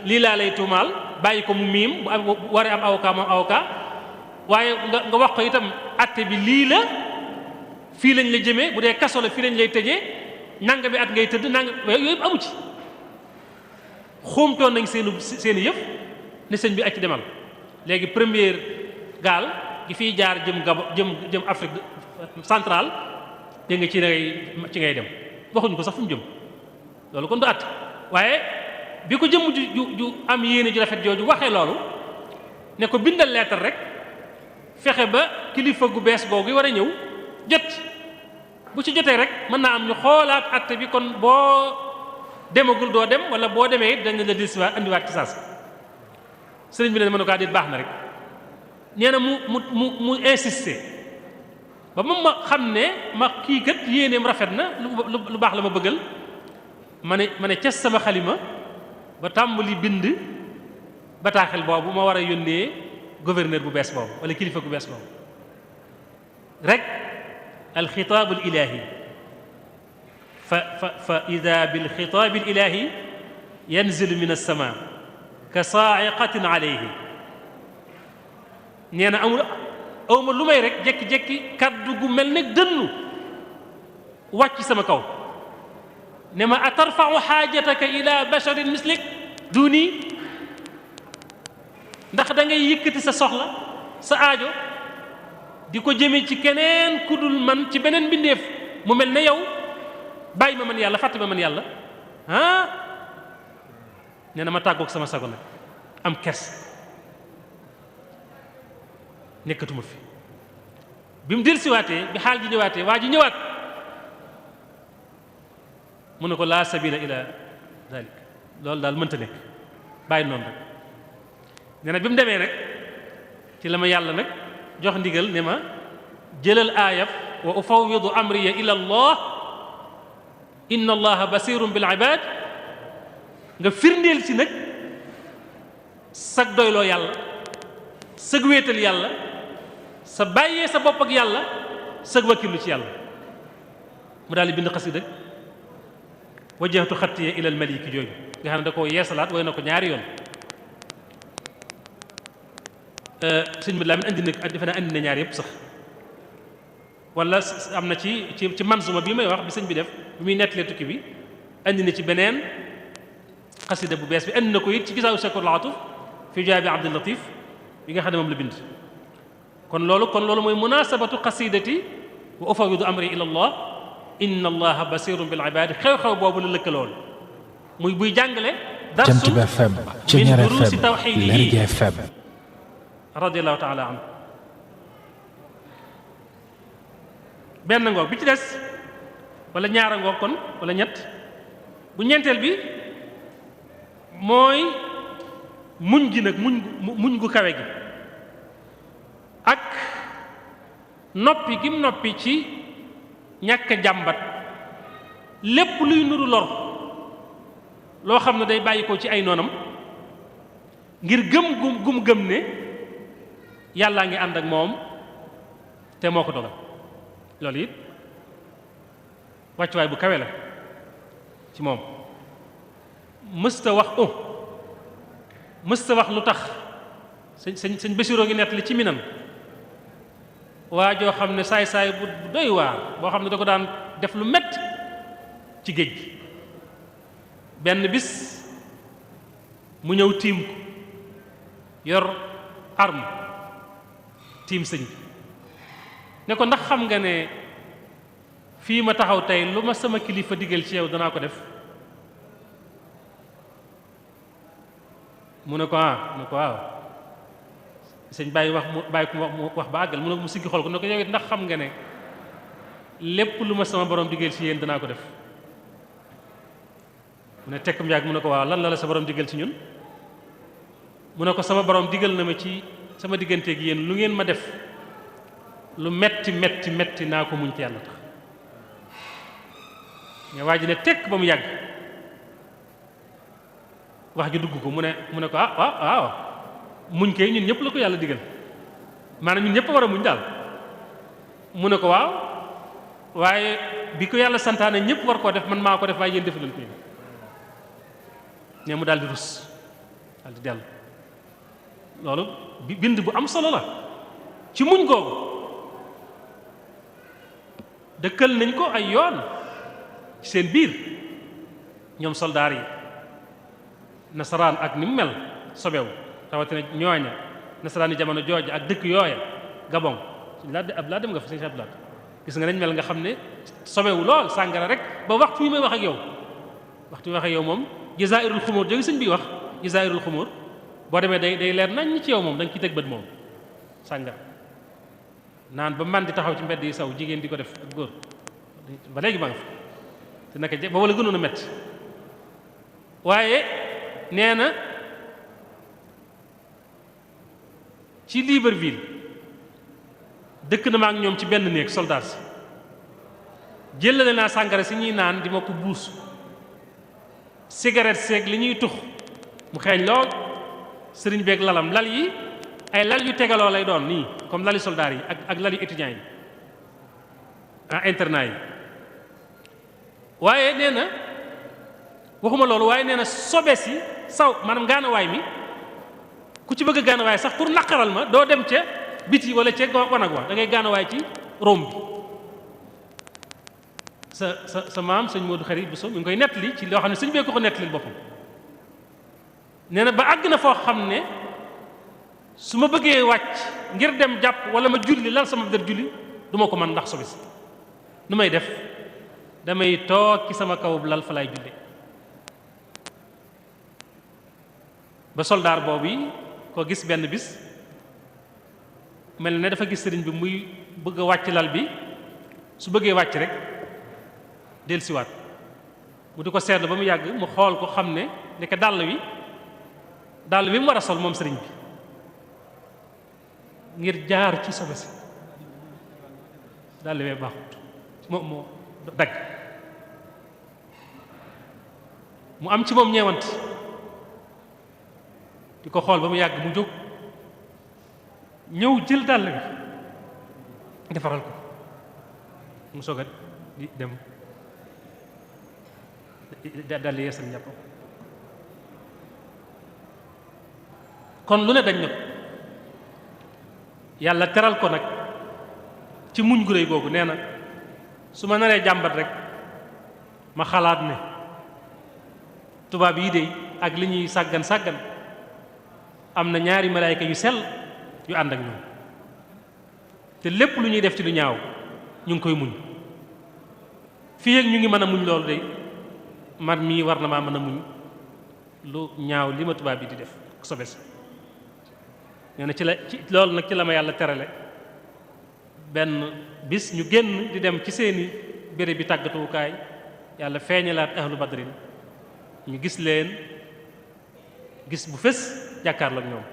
lii laa lay tuumaal bàyyi ko mu miim bu waree am avocat moom avocat waaye nga wax ko itam atte bi lii la fii lañ la jëmee bu dee kaso la fii lañ lay tëjee nanga bi at ngay tëdd nanga yooyu yëpp amu ci xuumtoon nañ seeni yëf ne sëñ bi acc demal léegi première gaal gi fiy jaar jëm Gabon jëm Afrique centrale dégg nga ci ngay dem waxuñu ko sax fu mu jëm loolu kon du at waaye bi ko jëm ju am yéene ju rafet jooju waxee loolu ne ko bindal lettre rek fexe ba kilifa gu bees googu war a ñëw jot bu ci jotee rek mën naa am ñu xoolaat atte bi kon boo demagul doo dem wala boo demee it dañ la dellusiwaat andiwaat ci saas sëriñ bi ne mën na ko déet baax na rek nee na mu insisté ba moom ma xam ne ma kii kat yéeneem rafet na lu baax la ma bëggal ma ne cas sama xalima ba tàmbali bind bataaxel boobu ma war a yónnee gouverneur bu bees boobu wala kilifa gu bees boobu rek alxitaab alilahi fa ida bilxitaab alilahi yanzilu min alsama ka saaiqatin alayhi nee na awma lu may rek jekki-jekki kaddu gu mel ne dënnu wàcc sama kaw ne ma atarfau xaajataka ila basharin mislik duni ndax da ngay yëkkati sa soxla sa aajo di ko jëme ci keneen ku dul man ci beneen mbindeef mu mel ne yow bàyyi ma man yàlla fàtte ma man yàlla nee na ma tàggoog sama sago nag am kers nekkatuma fi bi mu dellusiwaatee bi xaal ji ñëwaatee waa ji ñëwaat mu ne ko laa sabila ila dalik loolu daal mënta nekk bàyyi noonu rek nee na bi mu demee nag ci la ma yàlla nag jox ndigal ne ma jëlal aayab wa ufawwidu amriya ila allah inna allaha basirun bil ibad nga firndeel ci nag sag doyloo yàlla sag wéetal yàlla sa bàyyee sa bopp ak yàlla sag wakkilu ci yàlla mu daal di bind xasida wajjahtu xattiya ila al maliki jooju nga xam ne da koo yeesalaat way na ko ñaari yoon sëñ bi Lamin andi na defe naa andi na ñaar yëpp sax wala am na ci manzuma bi may wax bi sëñ bi def bi muy nettalee tukki bi andi na ci beneen xasida bu bees bi andi na ko it ci gisaawu shakur laatuf fi jaabi Abdul Latif bi nga xam ne moom la bind kon loolu mooy munasabatu qasidati wa ufawidu amri ila allah inna allaha basirun bil ibadi xew-xew boobu la lëkkalool muy buy jàngale darsul min durusi tawxidihi radiallahu taala anhu benn ngoog bi ci des wala ñaara ngoog kon wala ñett bu ñeenteel bi mooy muñ gi nag muñ gu kawe gi ak noppi gim noppi ci ñàkk jàmbat lépp luy nuru lor loo xam ne day bàyyi ko ci ay noonam ngir gëm gëm ne yàllaa ngi ànd ak moom te moo ko dogal loolu it wàccuwaay bu kawe la ci moom mësta wax mësta wax lu tax sëñ Basiru ngi nettali ci Minan waa joo xam ne saay-saay bu doy waar boo xam ne da ko daan def lu metti ci géej gi benn bis mu ñëw tiim ko yor arme tiim sëñ bi ne ko ndax xam nga ne fii ma taxaw tey lu ma sama kilifa digal ci yow danaa ko def mu ne ko waaw sëñ bàyyi ko wax ba àggal mu ne ko mu siggi xool ko ne ko yow it ndax xam nga ne lépp lu ma sama borom digal ci yéen danaa ko def mu ne tekk mu yàgg mu ne ko waaw lan la sa borom digal ci ñun mu ne ko sama borom digal na ma ci sama digganteeg yéen lu ngeen ma def lu metti naa ko muñ ci yàlla tax mais waa ji ne tekk ba mu yàgg wax ji dugg ko mu ne ko waaw muñ kay ñun ñëpp la ko yàlla digal maanaam ñun ñëpp war a muñ daal mu ne ko waaw waaye bi ko yàlla santaane ñëpp war koo def man maa ko def waaye yéen defu leen ko ne mu daal di rus daal di dellu. loolu bind bu am solo la ci muñ googu. dëkkal nañ ko ay yoon ci seen biir ñoom soldaar yi nasaraan ak ni mu mel sobewu rawatina ñooña nasaraan yi jamono jooja ak dëkk yooya Gabon suñ laa dem nga fa sëñ Abdou gis nga nañ mel nga xam ne sobewu lool sàngara rek ba waxtu yi may wax ak yow moom jazairul xumur jógi sëñ bi wax jazairul xumur boo demee day leer nañ ci yow moom da nga ciy teg bët moom sàngara naan ba man di taxaw ci mbedd yi saw jigéen di ko def ak góor ba léegi ma nga fa te naka ba wala gënoon a metti waaye nee na ci Libreville dëkk na ma ak ñoom ci benn néeg soldat si jëlale naa sàngara si ñuy naan di ma ko buus cigarette seeg li ñuy tux mu xeeñ lool sëriñ beeg lalam lal yi ay lal yu tegaloo lay doon nii comme lali soldats yi ak lali étudiants yi internat yi waaye nee na waxuma loolu waaye nee na sobe si saw maanaam gaanawaay mi ku ci bëgg a gaanawaay sax pour naqaral ma doo dem ca biti wala ca wanag wa da ngay gaanawaay ci Rome bi sa maam sëñ Modou Khari Bousso mi ngi koy nettali ci loo xam ne sëñ bee ko nettali boppam nee na ba àgg na foo xam ne su ma bëggee wàcc ngir dem jàpp wala ma julli lal sama der julli du ma ko mën ndax sobe si nu may def damay toog ci sama kaw lal fa laay julli ba soldaar boobu yi ko gis benn bis mel ne dafa gis sëriñ bi muy bëgg a wàcc lal bi su bëggee wàcc rek dellusiwaat mu di ko seetlu ba mu yàgg mu xool ko xam ne ndeke dàll wi mu war a sol moom sëriñ bi ngir jaar ci sobe si dàll wee baaxut moo dagg mu am ci moom ñeewant di ko xool ba mu yàgg mu jóg ñëw jël dàll bi defaral ko mu soog a di dem dàll yeesal njàppam kon lu ne dañ na ko yàlla teral ko nag ci muñ gu réy googu nee na su ma naree jàmbat rek ma xalaat ne tubaab yi de ak li ñuy sàggan am na ñaari malaayka yu sell yu ànd ak ñoom te lépp lu ñuy def ci lu ñaaw ñu ngi koy muñ fii ak ñu ngi mën a muñ loolu de man mii war na maa mën a muñ lu ñaaw li ma tubaab yi di def sobe si nee na ci loolu nag ci la ma yàlla terale benn bis ñu génn di dem ci seeni béréb bi tàggatuwukaay yàlla feeñalaat ahlu badrin ñu gis leen gis bu fës jàkkaarloo ak ñoom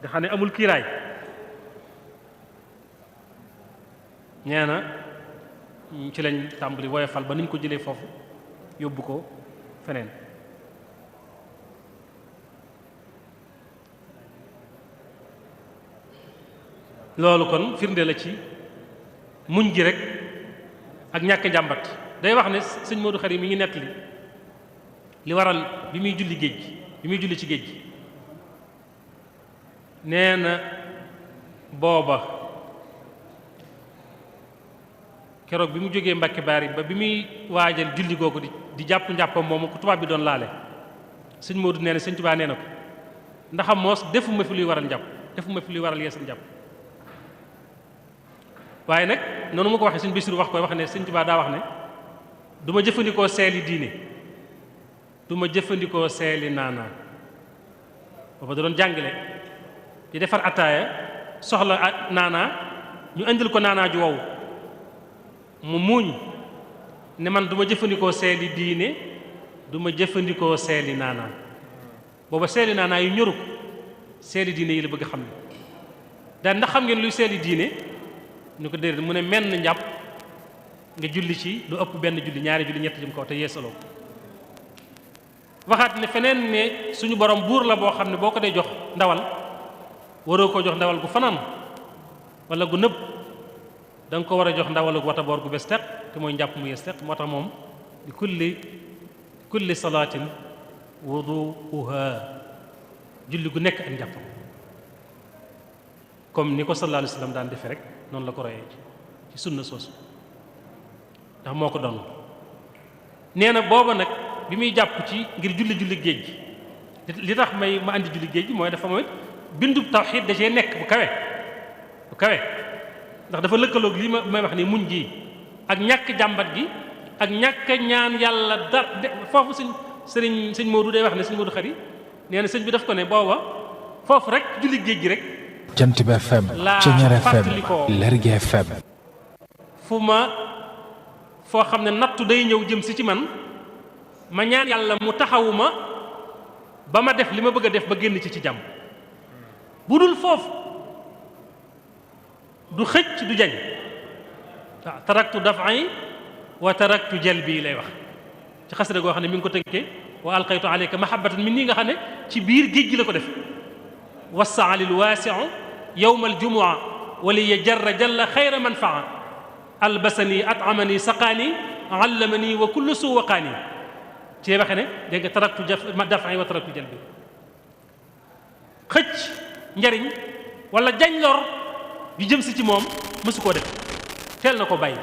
nga xam ne amul kiiraay nee na ci lañ tàmbali woyofal ba niñ ko jëlee foofu yóbbu ko feneen loolu kon firnde la ci muñ gi rek ak ñàkk njàmbat day wax ne sëñ Modou Khari mi ngi nettali li waral bi muy julli géej gi bi muy julli ci géej gi nee na booba keroog bi mu jógee Mbacke Bari ba bi muy waajal julli googu di jàpp njàppam moomu ko tubaab bi doon laale sëñ Modou nee na sëñ Tuubaa nee na ko ndaxam moos defuma fi luy waral njàpp defuma fi luy waral yeesal njàpp waaye nag noonu ma ko waxee sëñ Basiru wax koy wax ne sëñ Tuubaa daa wax ne du ma jëfandikoo seeli diine du ma jëfandikoo seeli naanaa booba da doon jàngale di defar ataaya soxla naanaa ñu indil ko naanaa ju wow mu muuñ ne man du ma jëfandikoo seeli diine du ma jëfandikoo seeli naanaa booba seeli naanaa yu ñoru ko seeli diine yi la bëgg xam ne daal ndax xam ngeen luy seeli diine ñu ko déedéet mu ne menn njàpp nga julli ci lu ëpp benn julli ñaari julli ñett jëm kaw te yeesaloo waxaat ne feneen ne suñu borom buur la boo xam ne boo ko dee jox ndawal waroo ko jox ndawal gu fanaan wala gu nëbb da nga ko war a jox ndawal gu wata boor gu bes teq te mooy njàpp mu yees teq moo tax moom li kulli kulli salaatin wuduuha julli gu nekk ak njàppam comme ni ko sallallahu alayhi wa sallam daan defee rek noonu la ko royee ci sunna soosu ndax moo ko doon nee na booba nag bi muy jàpp ci ngir julli géej gi li tax ma andi julli géej gi mooy dafa mooy bindub tawxiid da cee nekk bu kawe ndax dafa lëkkaloog lii may wax ni muñ gi ak ñàkk jàmbat gi ak ñàkk ñaan yàlla foofu sëñ Modou day wax ne sëñ Modou xari nee na sëñ bi daf ko ne booba foofu rek julli géej gi rek Jant bi FM Ceñeer FM Lergui FM foo xam ne nattu day ñëw jëm si ci man ma ñaan yàlla mu taxawuma ba ma def li ma bëgg a def ba génn ci jàmm bu dul foofu du xëcc du jañ waaw taraktu daf'i wa taraktu jalbi lay wax ci xasida goo xam ne mi ngi ko tënkee wa alqaytu alayka mahabbatan min nii nga xam ne ci biir géej gi la ko def wassaa lil waasi'u yawma aljumua waliya jarra jalla xayra manfaa albasani at'amani saqaani allamani wa kullu suu waqaani ci waxe ne dégg nga taraktu daf'i wa taraktu jalbi xëcc njariñ wala jañ lor yu jëm si ci moom mësu koo def teel na ko bàyyi